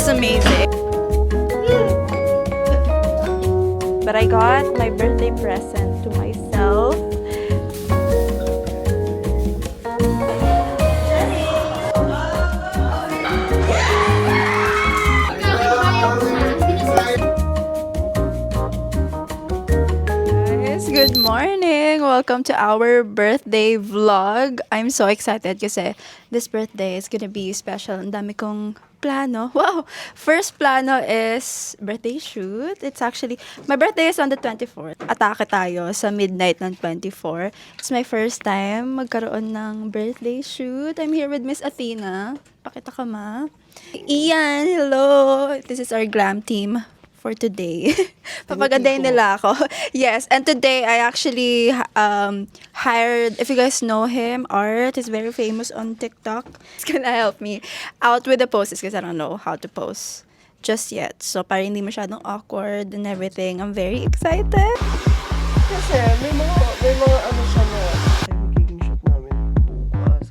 is amazing. But I got my birthday present to myself. Guys, good morning! Welcome to our birthday vlog. I'm so excited kasi this birthday is gonna be special. Ang dami kong plano. Wow! First plano is birthday shoot. It's actually, my birthday is on the 24th. Atake tayo sa midnight ng 24. It's my first time magkaroon ng birthday shoot. I'm here with Miss Athena. Pakita ka, ma. Ian, hello! This is our glam team for today. Papagandahin nila ako. Yes, and today I actually hired, if you guys know him, Art is very famous on TikTok. He's gonna help me out with the poses because I don't know how to pose just yet. So, para hindi masyadong awkward and everything. I'm very excited. Kasi may mga ano siya na magiging shoot namin bukas.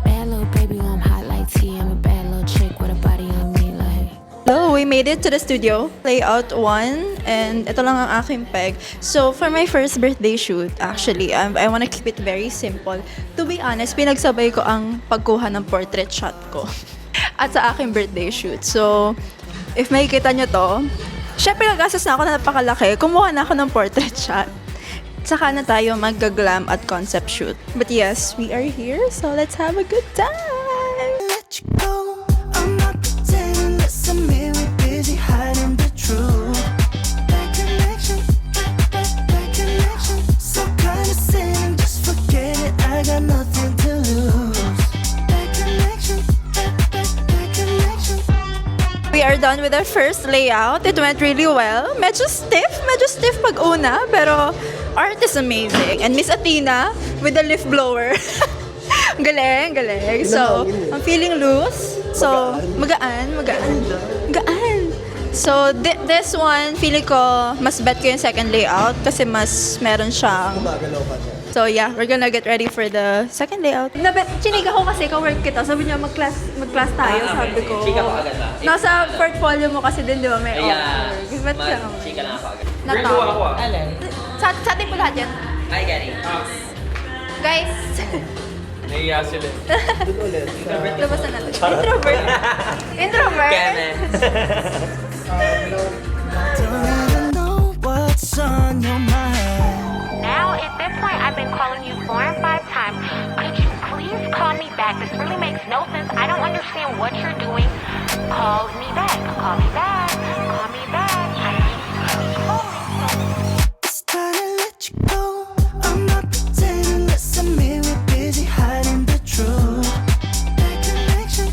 Bad little baby, I'm hot like tea. I'm a bad little chick with a body on me like. Hello, we made it to the studio. Layout 1, and ito lang ang aking peg. So, for my first birthday shoot, actually, I wanna keep it very simple. To be honest, pinagsabay ko ang pagkuha ng portrait shot ko at sa aking birthday shoot. So, if makikita nyo to, syempre nagastos na ako na napakalaki. Kumuha na ako ng portrait shot. Saka na tayo mag-glam at concept shoot. But yes, we are here, so let's have a good time! Let you go. I'm not pretending that's a me. We're busy hiding the truth. That connection, that connection. So condescending, just forget it. I got nothing to lose. That connection, that connection. We are done with our first layout. It went really well. Medyo stiff pag una, pero art is amazing. And Miss Athena with the leaf blower. Galing. So, I'm feeling loose. So, magaan. So, this one, feeling ko, mas bet ko yung second layout kasi mas meron siyang. Gumagalaw ka niya. So, yeah, we're gonna get ready for the second layout. Chinig ako kasi ka-work kita. Sabi niya, mag-class tayo, sabi ko. Chika pa agad ba? Nasa portfolio mo kasi din, di ba? May Yeah. offer. Ba't ka naman? Chika na ako agad. Natawa. ako ah. Sa atin po lahat yan. Hi, Gary. Guys, Naiya sila. Doon ulit. labas na natin. Introvert. Keme. Don't even know what's on your mind. Now, at this point, I've been calling you 4 and 5 times. Could you please call me back? This really makes no sense. I don't understand what you're doing. Call me back. Call me back. Call me back. It's time to let you go. I'm not pretending that's a me. We're busy hiding the truth. That connection,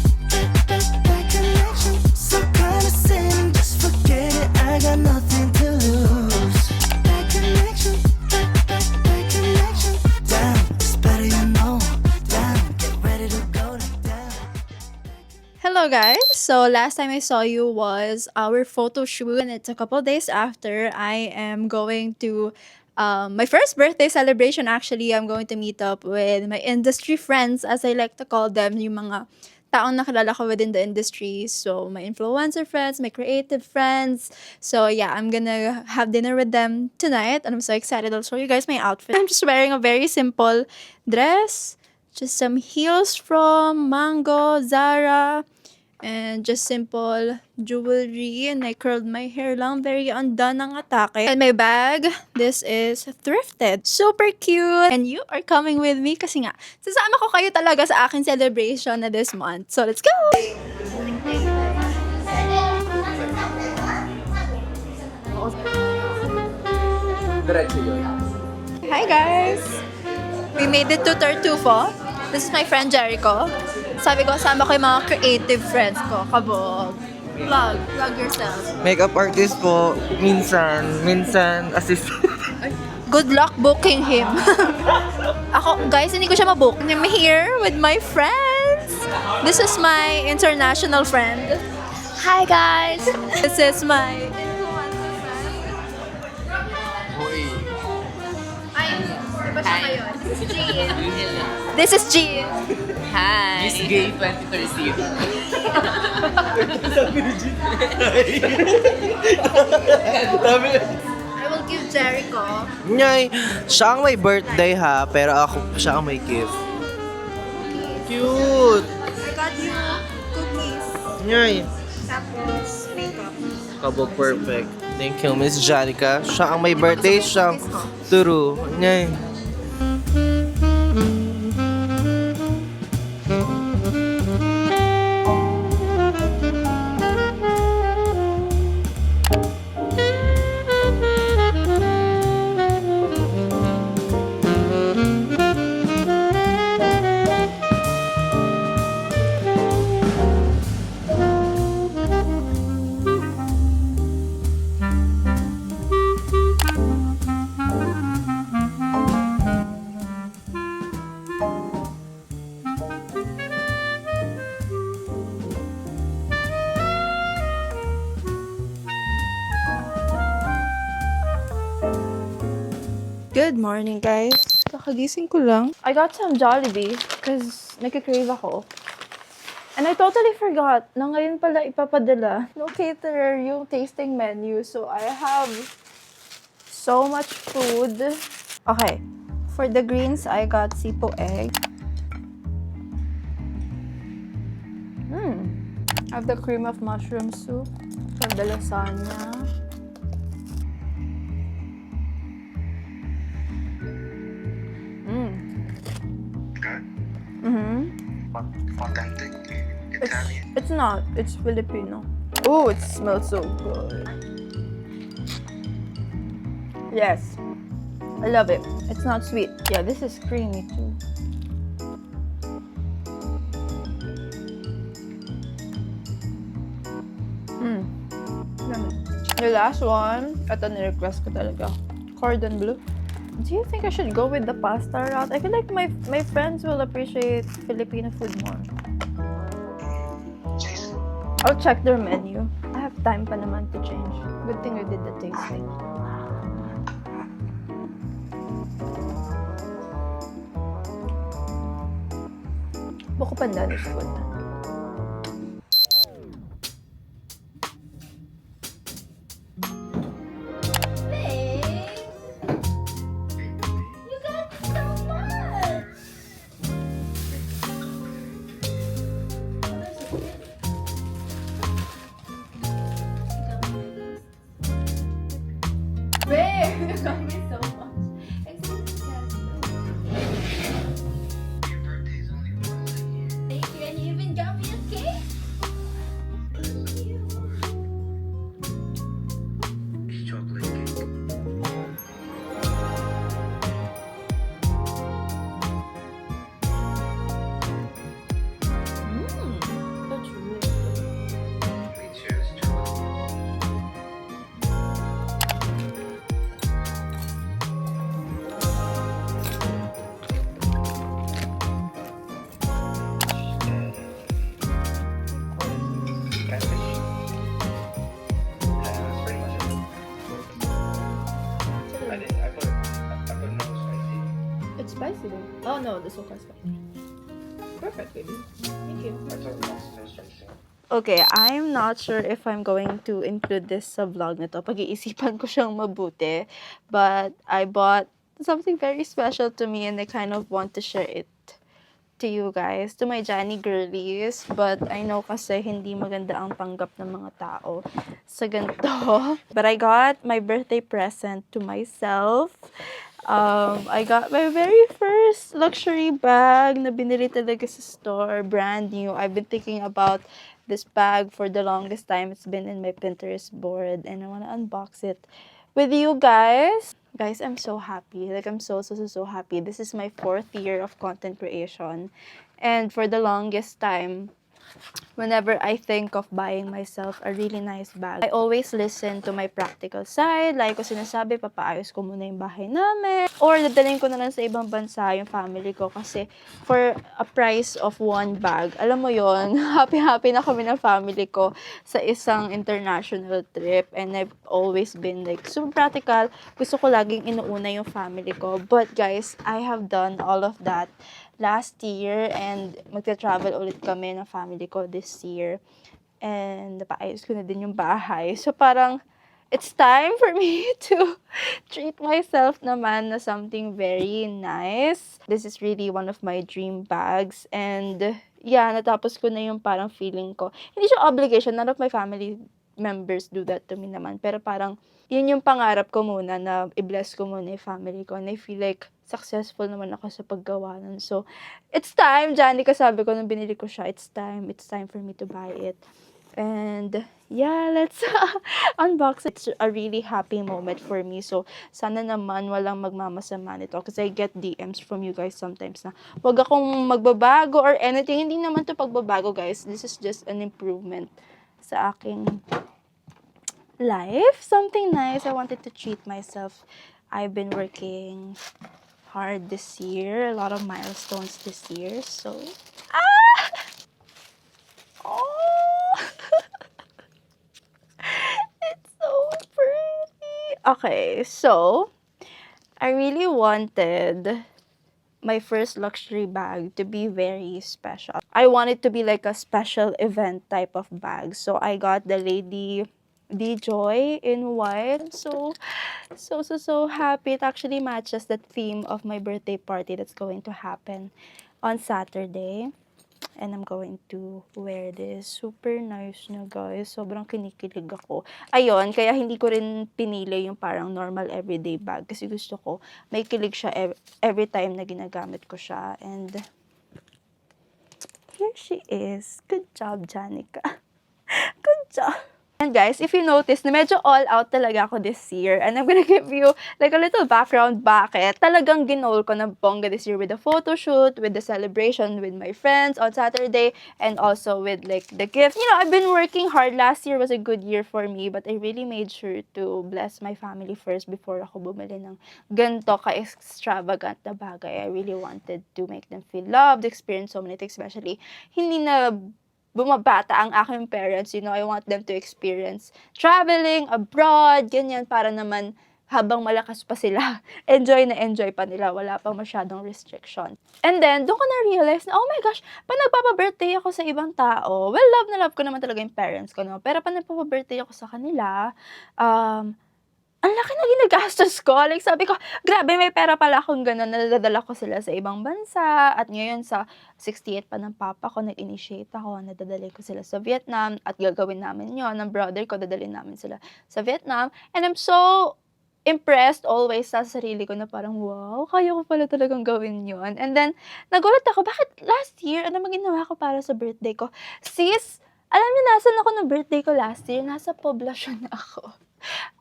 that connection. So condescending, just forget it. I got nothing to lose. That connection, that connection. Down, it's better you know. Down, get ready to go down. Hello guys! So last time I saw you was our photo shoot and it's a couple days after. I am going to my first birthday celebration actually. I'm going to meet up with my industry friends as I like to call them, yung mga taong nakilala ko within the industry. So my influencer friends, my creative friends. So yeah, I'm gonna have dinner with them tonight and I'm so excited. I'll show you guys my outfit. I'm just wearing a very simple dress. Just some heels from Mango, Zara, and just simple jewelry. And I curled my hair lang. Very undone ang atake. And my bag, this is thrifted. Super cute. And you are coming with me kasi nga, sasama ko kayo talaga sa aking celebration na this month. So let's go! Hi guys! We made it to Tartufo. This is my friend Jericho. Sabi ko, sama ko yung mga creative friends ko. Kabog. Vlog yourself. Makeup artist po, minsan assistant. Good luck booking him. Ako, guys, hindi ko siya mabook. I'm here with my friends. This is my international friend. Hi guys! This is my influencer friend. ba siya ngayon? This is Jean. This is Jean. Hi! Miss Gay 2013. I will give Jericho. Nyay, siya ang may birthday ha, pero siya ang may gift. Cute! I got you cookies. Nyay. Tapos makeup. Kabog perfect. Thank you, Miss Janica. Siya ang may birthday, siya ang turo. Nyay. Good morning, guys. Kakagising ko lang. I got some Jollibee because nagka-crave ako. And I totally forgot na ngayon pala ipapadala no caterer yung tasting menu. So I have so much food. Okay. For the greens, I got sipo egg. I have the cream of mushroom soup. For the lasagna. Authentic Italian. It's not. It's Filipino. Oh, it smells so good. Yes. I love it. It's not sweet. Yeah, this is creamy too. Yummy. The last one, ito ni-request ko talaga. Cordon bleu. Do you think I should go with the pasta route? I feel like my friends will appreciate Filipino food more. Jason. I'll check their menu. I have time pa naman to change. Good thing we did the tasting. Buko pandan is good. Your birthday's only once a year. Thank you, and you even got me a cake. It's chocolate cake. That's really good. We choose chocolate. Catfish. That's pretty much it. I put no spicy. It's spicy though. Oh no, the soka spicy. Perfect, baby. Thank you. I told you no spicy. Okay, I'm not sure if I'm going to include this sa vlog na to. Pag-iisipan ko siyang mabuti. But I bought something very special to me and I kind of want to share it to you guys, to my Johnny girlies. But I know kasi hindi maganda ang panggap ng mga tao sa ganito. But I got my birthday present to myself. I got my very first luxury bag na binili talaga sa store, brand new. I've been thinking about this bag for the longest time. It's been in my Pinterest board and I want to unbox it with you guys. Guys, I'm so happy. Like, I'm so happy. This is my 4th year of content creation. And for the longest time, whenever I think of buying myself a really nice bag, I always listen to my practical side. Like ko sinasabi, papaayos ko muna yung bahay namin. Or dadalhin ko na lang sa ibang bansa yung family ko. Kasi for a price of one bag, alam mo yon happy-happy na kami ng family ko sa isang international trip. And I've always been like super practical. Gusto ko laging inuuna yung family ko. But guys, I have done all of that last year and magta-travel ulit kami ng family ko this year. And napaayos ko na din yung bahay. So parang it's time for me to treat myself naman na something very nice. This is really one of my dream bags. And yeah, natapos ko na yung parang feeling ko. Hindi siya obligation. None of my family members do that to me naman. Pero parang yun yung pangarap ko muna na i-bless ko muna yung family ko. And I feel like successful naman ako sa paggawa nun. So, it's time, Janica, sabi ko nung binili ko siya, it's time for me to buy it. And, yeah, let's unbox it. It's a really happy moment for me. So, sana naman walang magmamasama nito. Kasi I get DMs from you guys sometimes na wag akong magbabago or anything. Hindi naman to pagbabago, guys. This is just an improvement sa aking life. Something nice. I wanted to treat myself. I've been working hard this year. A lot of milestones this year. So, oh! It's so pretty. Okay, so, I really wanted my first luxury bag to be very special. I want it to be like a special event type of bag. So, I got the Lady D-Joy in white. So happy. It actually matches the theme of my birthday party that's going to happen on Saturday. And I'm going to wear this. Super nice na, guys. Sobrang kinikilig ako. Ayun, kaya hindi ko rin pinili yung parang normal everyday bag. Kasi gusto ko, may kilig siya every time na ginagamit ko siya. And here she is. Good job, Janica. Good job. And guys, if you notice, na medyo all out talaga ako this year. And I'm gonna give you like a little background bakit. Talagang ginol ko na bongga this year with the photo shoot, with the celebration with my friends on Saturday, and also with like the gift. You know, I've been working hard. Last year was a good year for me, but I really made sure to bless my family first before ako bumili ng ganito ka-extravagant na bagay. I really wanted to make them feel loved, experience so many things, especially hindi na bumabata ang aking parents, you know, I want them to experience traveling abroad, ganyan, para naman habang malakas pa sila, enjoy pa nila, wala pa masyadong restriction. And then, doon ko na-realize na, oh my gosh, pa nagpapa-birthday ako sa ibang tao, well, love na love ko naman talaga yung parents ko, no? Pero pa nagpapa-birthday ako sa kanila, ang laki na ginagastos ko. Like, sabi ko, grabe, may pera pala akong gano'n. Nadadala ko sila sa ibang bansa. At ngayon, sa 68 pa ng papa ko, nag-initiate ako. Nadadali ko sila sa Vietnam. At gagawin namin yon ng brother ko, dadalhin namin sila sa Vietnam. And I'm so impressed always sa sarili ko na parang, wow, kaya ko pala talagang gawin yon. And then, nagulat ako, bakit last year, ano ginawa ko para sa birthday ko? Sis, alam niyo, nasan ako ng birthday ko last year? Nasa poblasyon na ako.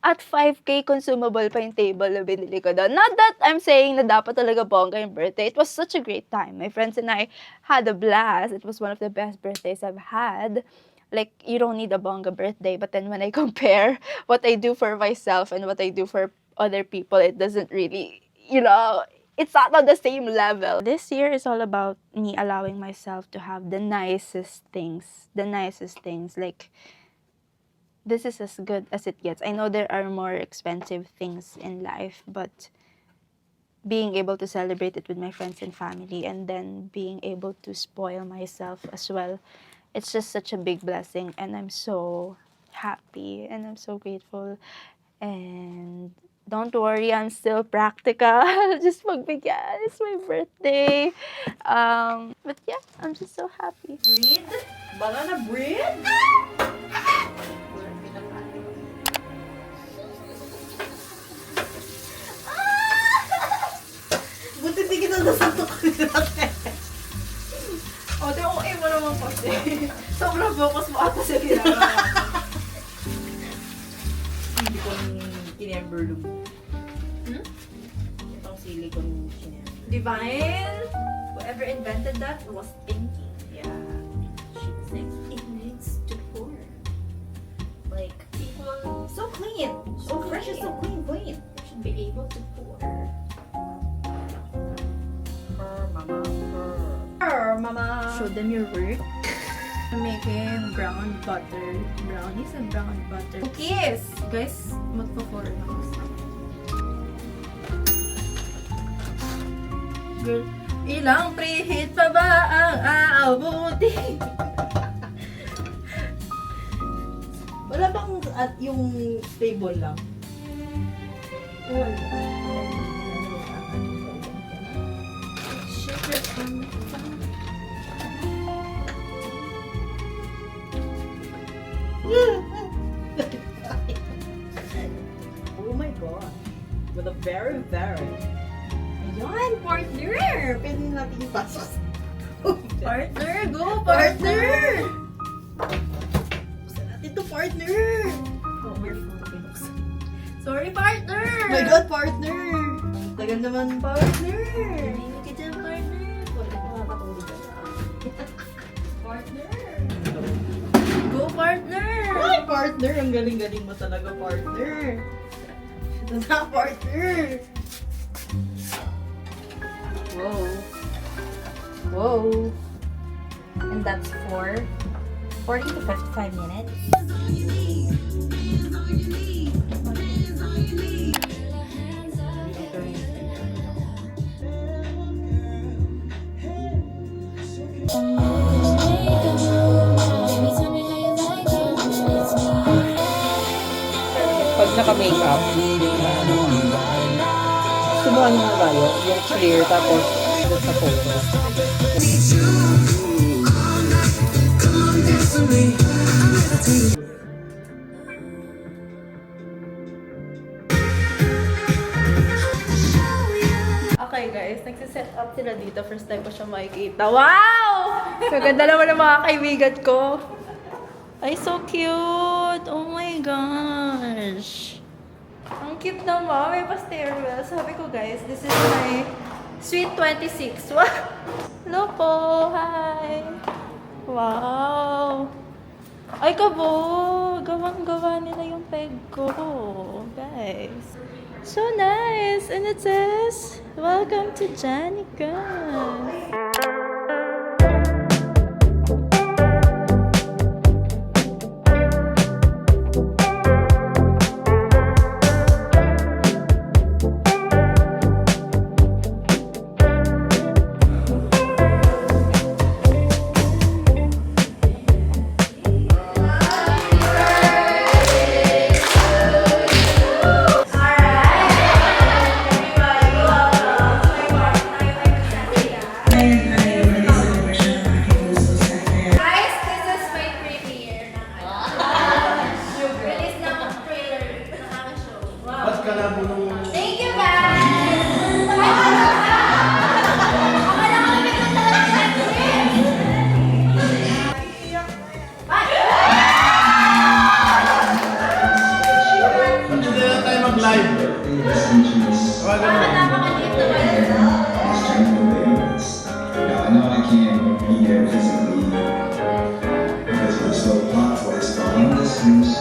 At 5K consumable pa yung table na binili ko doon. Not that I'm saying na dapat talaga bongga yung birthday. It was such a great time. My friends and I had a blast. It was one of the best birthdays I've had. Like, you don't need a bongga birthday. But then when I compare what I do for myself and what I do for other people, it doesn't really, you know, it's not on the same level. This year is all about me allowing myself to have the nicest things. The nicest things. Like, this is as good as it gets. I know there are more expensive things in life, but being able to celebrate it with my friends and family, and then being able to spoil myself as well, it's just such a big blessing, and I'm so happy, and I'm so grateful. And don't worry, I'm still practical. Just magbigay. It's my birthday. But yeah, I'm just so happy. Bread? Banana bread? Buti di kita nasuntok ko natin. O, di okay mo naman kasi. Sobrang focus mo ata sa ginagawa. Hindi ko kinember lum. Itong silicone kinember. Divine? Whoever invented that was thinking. Yeah. She's like, show them your work. I'm making brown butter. Brownies and brown butter. Cookies! Guys, magpo-pour na ako. Girl, ilang preheat pa ba ang aabuti? Wala bang at yung table lang? Sugar on the Oh my God. With a very. Ayan, partner! Pwede natin ipasok. Partner, go partner! Buksan natin ito, partner! Oh, my phone. Sorry partner! Oh my God, partner! Tagal naman, partner! Hindi ka dyan, partner. Wala nakakatulog ka na. Partner! Go partner! Ay, partner! Ang galing-galing mo talaga, partner! Ito na, partner! Whoa. Whoa. And that's for 40 to 55 minutes. Pag naka-makeup, subukan nyo na tayo, yung clear, tapos just sa photo. Okay guys, nagsiset up sila dito. First time ko siya makikita. Wow! Kaganda naman ng mga kaibigan ko. Ay, so cute! Oh my gosh! Ang cute naman. May pa-stairwell. Sabi ko guys, this is my Sweet 26. Wow! Hello po! Hi! Wow! Ay, kabog! Gawang-gawa nila yung peg ko. Guys. So nice! And it says, welcome to Janica! Guys, this is my premiere ng release ng trailer ng aming show. Wow. Ba't ka labo nung... Thank you, guys! Akala ko naman talaga Ba't hindi na tayo mag-live? Tawagan mo. napaka-deep naman. Now, I know I can't be there physically because we're so hot, but on this news